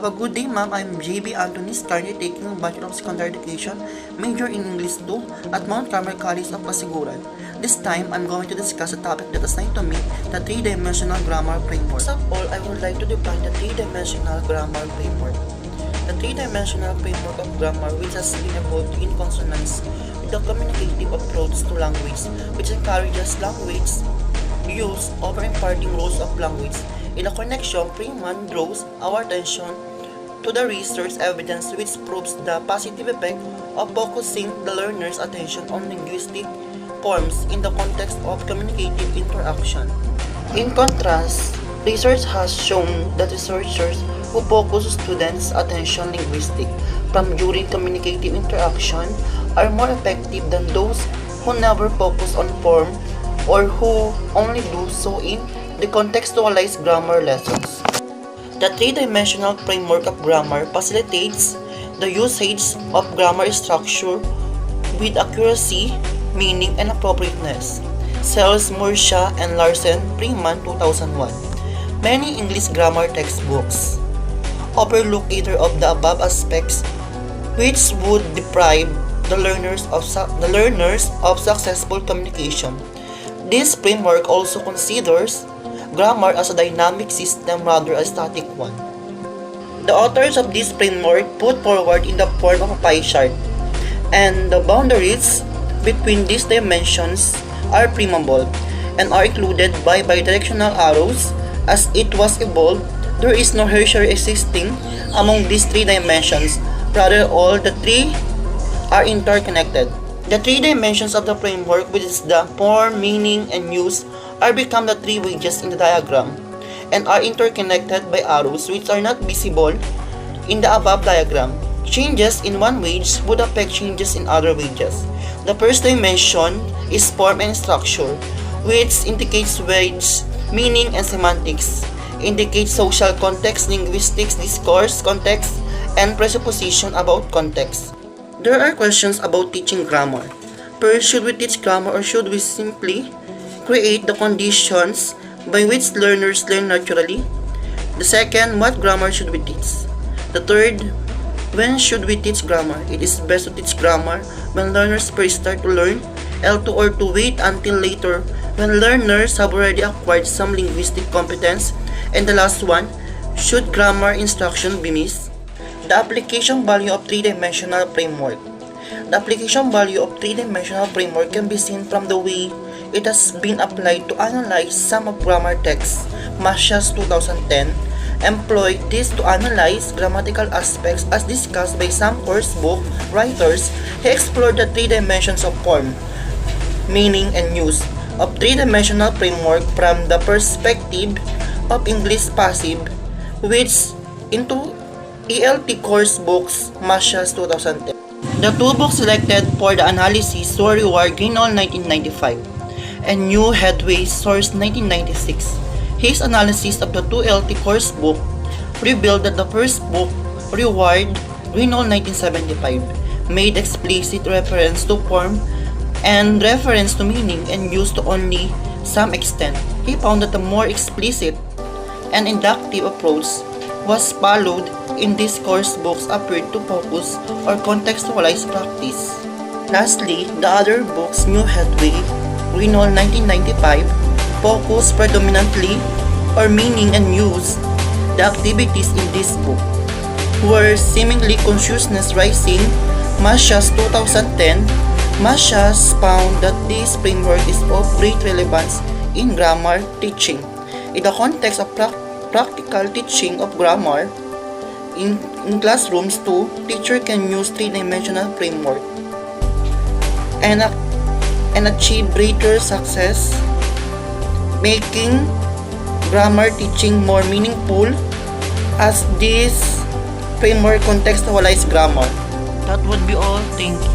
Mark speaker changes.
Speaker 1: Have a good day, ma'am. I'm Jayvee Antonis, currently taking a Bachelor of Secondary Education, major in English 2 at Mount Carmel College of Pasiguran. This time, I'm going to discuss a topic that assigned to me, the three-dimensional grammar framework. First of all, I would like to define the three-dimensional grammar framework. The three-dimensional framework of grammar, which has been evolved in consonance with the communicative approach to language, which encourages language use over imparting rules of language. In a connection, Freeman draws our attention to the research evidence which proves the positive effect of focusing the learner's attention on linguistic forms in the context of communicative interaction. In contrast, research has shown that researchers who focus students' attention linguistic from during communicative interaction are more effective than those who never focus on form or who only do so in the contextualized grammar lessons. The three-dimensional framework of grammar facilitates the usage of grammar structure with accuracy, meaning, and appropriateness. Sells, Murcia, and Larsen, Freeman, 2001. Many English grammar textbooks overlook either of the above aspects, which would deprive the learners of successful communication. This framework also considers grammar as a dynamic system rather a static one. The authors of this framework put forward in the form of a pie chart, and the boundaries between these dimensions are primable and are included by bidirectional arrows. As it was evolved, there is no hierarchy existing among these three dimensions, rather all the three are interconnected. The three dimensions of the framework, which is the form, meaning, and use, are become the three wedges in the diagram and are interconnected by arrows which are not visible in the above diagram. Changes in one wedge would affect changes in other wedges. The first dimension is form and structure, which indicates wedge, meaning, and semantics, indicates social context, linguistics, discourse, context, and presupposition about context. There are questions about teaching grammar. First, should we teach grammar or should we simply create the conditions by which learners learn naturally? The second, what grammar should we teach? The third, when should we teach grammar? It is best to teach grammar when learners first start to learn L2 or to wait until later when learners have already acquired some linguistic competence. And the last one, should grammar instruction be missed? The application value of three-dimensional framework. The application value of three-dimensional framework can be seen from the way it has been applied to analyze some of grammar texts. Mascia's 2010 employed this to analyze grammatical aspects as discussed by some course book writers. He explored the three dimensions of form, meaning, and use of three-dimensional framework from the perspective of English passive, which into ELT course books, Mascia's 2010. The two books selected for the analysis were Reward, Greenall, 1995, and New Headway, Source, 1996. His analysis of the two LT course book revealed that the first book, Reward, Greenall, 1975, made explicit reference to form and reference to meaning and use to only some extent. He found that the more explicit and inductive approach was followed in these course books appeared to focus or contextualize practice. Lastly, the other books, New Headway, Greenall, 1995, focus predominantly on meaning and use. The activities in this book were seemingly consciousness raising. Mascia's 2010, Mascia's found that this framework is of great relevance in grammar teaching. In the context of practical teaching of grammar in classrooms too, teacher can use three-dimensional framework and achieve greater success, making grammar teaching more meaningful as this framework contextualizes grammar. That would be all. Thank you.